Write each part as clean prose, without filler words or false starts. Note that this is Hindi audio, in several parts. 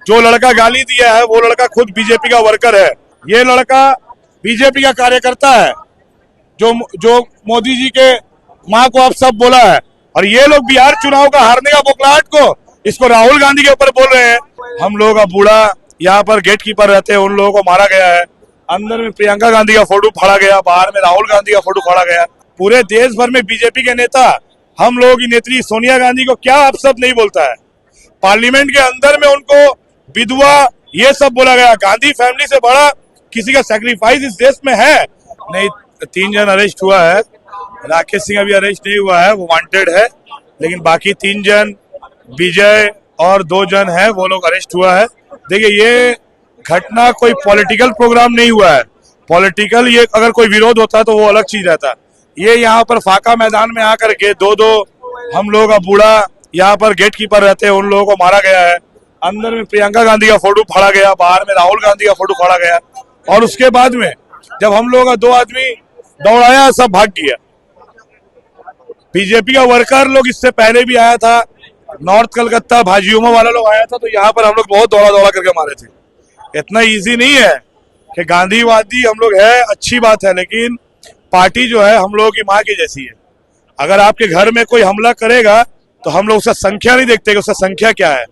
जो लड़का गाली दिया है वो लड़का खुद बीजेपी का वर्कर है। ये लड़का बीजेपी का कार्यकर्ता है जो मोदी जी के माँ को आप सब बोला है। और ये लोग बिहार चुनाव का हारने का बौखलाहट को इसको राहुल गांधी के ऊपर बोल रहे हैं। हम लोग का बूढ़ा यहाँ पर गेट कीपर रहते हैं, उन लोगों को मारा गया है। अंदर में प्रियंका गांधी का फोटो फाड़ा गया, बाहर में राहुल गांधी का फोटो फाड़ा गया। पूरे देश भर में बीजेपी के नेता हम लोगों की नेत्री सोनिया गांधी को क्या अपशब्द नहीं बोलता है। पार्लियामेंट के अंदर में उनको विधवा ये सब बोला गया। गांधी फैमिली से बड़ा किसी का सैक्रिफाइस इस देश में है नहीं। 3 जन अरेस्ट हुआ है, राकेश सिंह अभी अरेस्ट नहीं हुआ है, वो वांटेड है। लेकिन बाकी 3 जन, विजय और 2 जन है, वो लोग अरेस्ट हुआ है। देखिए, ये घटना कोई पॉलिटिकल प्रोग्राम नहीं हुआ है। पॉलिटिकल ये अगर कोई विरोध होता तो वो अलग चीज रहता। ये यहाँ पर फाका मैदान में आकर के दो हम लोग का बूढ़ा यहाँ पर गेट कीपर रहते हैं, उन लोगों को मारा गया है। अंदर में प्रियंका गांधी का फोटो फाड़ा गया, बाहर में राहुल गांधी का फोटो फाड़ा गया। और उसके बाद में जब हम लोग का 2 आदमी दौड़ाया, सब भाग गया। बीजेपी का वर्कर लोग इससे पहले भी आया था, नॉर्थ कलकत्ता भाजियोमा वाला लोग आया था, तो यहाँ पर हम लोग बहुत दौड़ा करके मारे थे। इतना इजी नहीं है कि गांधीवादी हम लोग है, अच्छी बात है, लेकिन पार्टी जो है हम लोगों की माँ की जैसी है। अगर आपके घर में कोई हमला करेगा तो हम लोग उसका संख्या नहीं देखते कि उसका संख्या क्या है,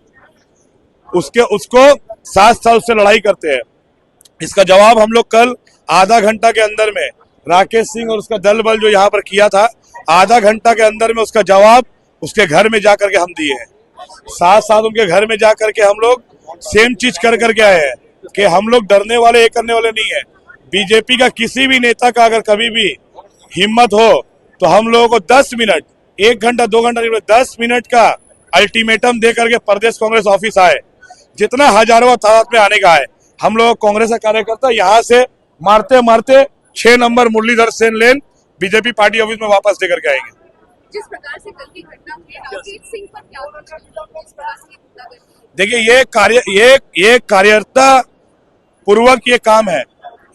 उसको 7 साल से लड़ाई करते हैं। इसका जवाब हम लोग कल आधा घंटा के अंदर में राकेश सिंह और उसका दल बल जो यहाँ पर किया था, आधा घंटा के अंदर में उसका जवाब उसके घर में जाकर के हम दिए हैं। 7 साल उनके घर में जाकर के हम लोग सेम चीज कर करके आए हैं कि हम लोग डरने वाले, ये करने वाले नहीं है। बीजेपी का किसी भी नेता का अगर कभी भी हिम्मत हो तो हम लोगों को 10 मिनट, 1 घंटा 2 घंटा नहीं, 10 मिनट का अल्टीमेटम दे करके प्रदेश कांग्रेस ऑफिस आए। जितना हजारों तादाद में आने का है, हम लोग कांग्रेस का कार्यकर्ता यहाँ से मारते मारते 6 नंबर मुरलीधर सेन लेन बीजेपी पार्टी ऑफिस में वापस देकर के आएंगे। जिस प्रकार से कल की घटना हुई, राकेश सिंह पर क्या होगा? देखिए, ये कार्यकर्ता पूर्वक ये काम है।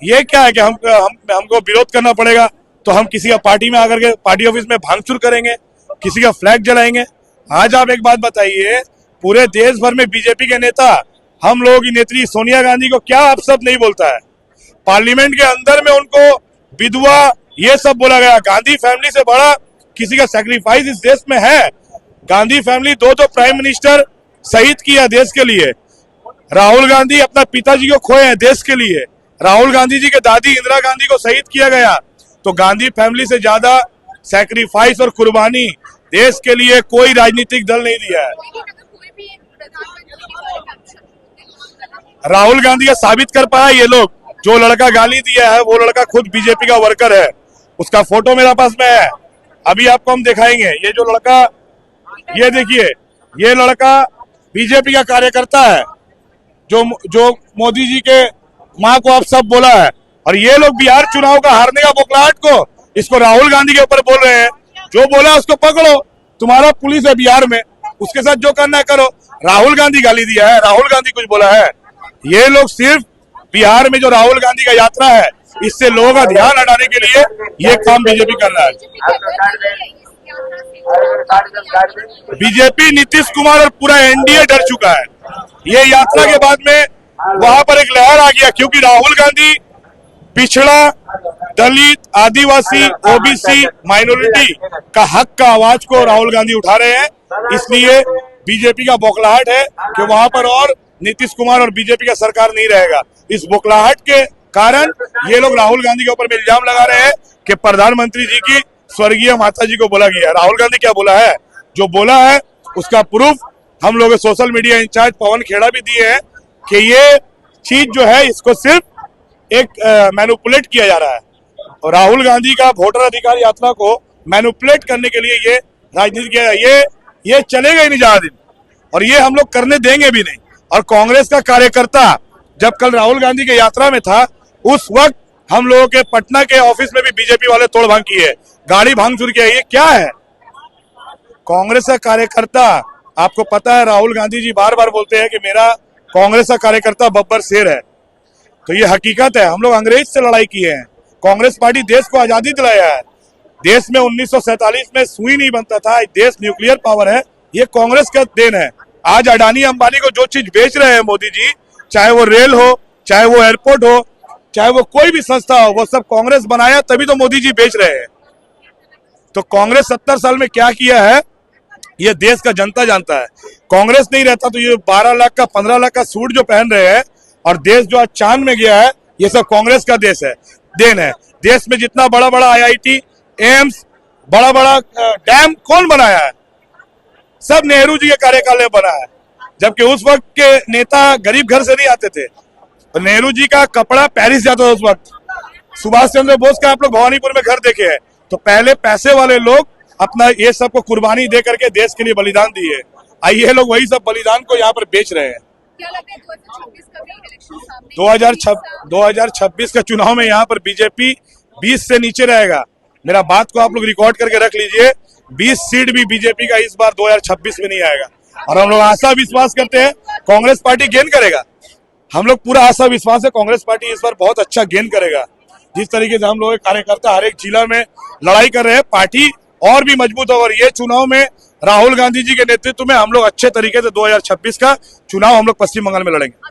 ये क्या है कि हमको विरोध करना पड़ेगा तो हम किसी का पार्टी में आकर के पार्टी ऑफिस में भांगचूर करेंगे, किसी का फ्लैग जलाएंगे। आज आप एक बात बताइए, पूरे देश भर में बीजेपी के नेता हम लोगों की नेत्री सोनिया गांधी को क्या अपशब्द नहीं बोलता है। पार्लियामेंट के अंदर में उनको विधवा ये सब बोला गया। गांधी फैमिली से बड़ा किसी का सैक्रिफाइस इस देश में है। गांधी फैमिली 2 प्राइम मिनिस्टर शहीद किया देश के लिए। राहुल गांधी अपना पिताजी को खोए हैं देश के लिए। राहुल गांधी जी के दादी इंदिरा गांधी को शहीद किया गया। तो गांधी फैमिली से ज्यादा सैक्रिफाइस और कुर्बानी देश के लिए कोई राजनीतिक दल नहीं दिया है। राहुल गांधी का साबित कर पाया ये लोग। जो लड़का गाली दिया है वो लड़का खुद बीजेपी का वर्कर है। उसका फोटो मेरे पास में है, अभी आपको हम दिखाएंगे। ये जो लड़का, ये देखिए, ये लड़का बीजेपी का कार्यकर्ता है जो मोदी जी के माँ को आप सब बोला है। और ये लोग बिहार चुनाव का हारने का बौखलाहट को इसको राहुल गांधी के ऊपर बोल रहे हैं। जो बोला उसको पकड़ो, तुम्हारा पुलिस है बिहार में, उसके साथ जो करना है करो। राहुल गांधी गाली दिया है, राहुल गांधी कुछ बोला है? ये लोग सिर्फ बिहार में जो राहुल गांधी का यात्रा है, इससे लोगों का ध्यान हटाने के लिए ये काम बीजेपी कर रहा है। बीजेपी, नीतीश कुमार और पूरा एनडीए डर चुका है। ये यात्रा के बाद में वहां पर एक लहर आ गया, क्योंकि राहुल गांधी पिछड़ा, दलित, आदिवासी, ओबीसी, माइनॉरिटी का हक का आवाज को राहुल गांधी उठा रहे हैं। इसलिए बीजेपी का बौखलाहट है कि वहां पर और नीतीश कुमार और बीजेपी का सरकार नहीं रहेगा। इस बौखलाहट के कारण ये लोग राहुल गांधी के ऊपर में इल्जाम लगा रहे हैं कि प्रधानमंत्री जी की स्वर्गीय माता जी को बोला गया। राहुल गांधी क्या बोला है? जो बोला है उसका प्रूफ हम लोग social media in charge Pawan Khera भी दिए हैं कि ये चीज जो है इसको सिर्फ एक मैनिपुलेट किया जा रहा है। और राहुल गांधी का वोटर अधिकार यात्रा को मैनिपुलेट करने के लिए ये राजनीति किया है। ये चलेगा ही नहीं ज्यादा दिन, और ये हम लोग करने देंगे भी नहीं। और कांग्रेस का कार्यकर्ता जब कल राहुल गांधी के यात्रा में था, उस वक्त हम लोगों के पटना के ऑफिस में भी बीजेपी वाले तोड़ भांग किए, गाड़ी भांगचूर किया। ये क्या है? कांग्रेस का कार्यकर्ता, आपको पता है राहुल गांधी जी बार बार बोलते हैं कि मेरा कांग्रेस का कार्यकर्ता बब्बर शेर है, तो ये हकीकत है। हम लोग अंग्रेज से लड़ाई किए हैं। कांग्रेस पार्टी देश को आजादी दिलाया है। देश में 1947 में सुई नहीं बनता था, देश न्यूक्लियर पावर है, ये कांग्रेस का देन है। आज अडानी अंबानी को जो चीज बेच रहे हैं मोदी जी, चाहे वो रेल हो, चाहे वो एयरपोर्ट हो, चाहे वो कोई भी संस्था हो, वो सब कांग्रेस बनाया तभी तो मोदी जी बेच रहे हैं। तो कांग्रेस 70 साल में क्या किया है ये देश का जनता जानता है। कांग्रेस नहीं रहता तो ये 12 लाख का 15 लाख का सूट जो पहन रहे हैं और देश जो आज चांद में गया है, ये सब कांग्रेस का देश है, देन है। देश में जितना बड़ा बड़ा IIT, एम्स, बड़ा बड़ा डैम कौन बनाया है? सब नेहरू जी के कार्यकाल में बना है। जबकि उस वक्त के नेता गरीब घर से नहीं आते थे। तो नेहरू जी का कपड़ा पेरिस जाता था उस वक्त। सुभाष चंद्र बोस का आप लोग भवानीपुर में घर देखे हैं। तो पहले पैसे वाले लोग अपना ये सब को कुर्बानी दे करके देश के लिए बलिदान दिए। आई ये लोग वही सब बलिदान को यहाँ पर बेच रहे हैं। क्या लगता है 2026 का भी इलेक्शन सामने? 2026 का चुनाव में यहाँ पर बीजेपी 20 से नीचे रहेगा। मेरा बात को आप लोग रिकॉर्ड करके रख लीजिए, 20 सीट भी बीजेपी का इस बार 2026 में नहीं आएगा। और हम लोग आशा विश्वास करते हैं कांग्रेस पार्टी गेन करेगा। हम लोग पूरा आशा विश्वास है कांग्रेस पार्टी इस बार बहुत अच्छा गेन करेगा। जिस तरीके से हम लोग कार्यकर्ता हर एक जिला में लड़ाई कर रहे हैं, पार्टी और भी मजबूत होगा। और ये चुनाव में राहुल गांधी जी के नेतृत्व में हम लोग अच्छे तरीके से 2026 का चुनाव हम लोग पश्चिम बंगाल में लड़ेंगे।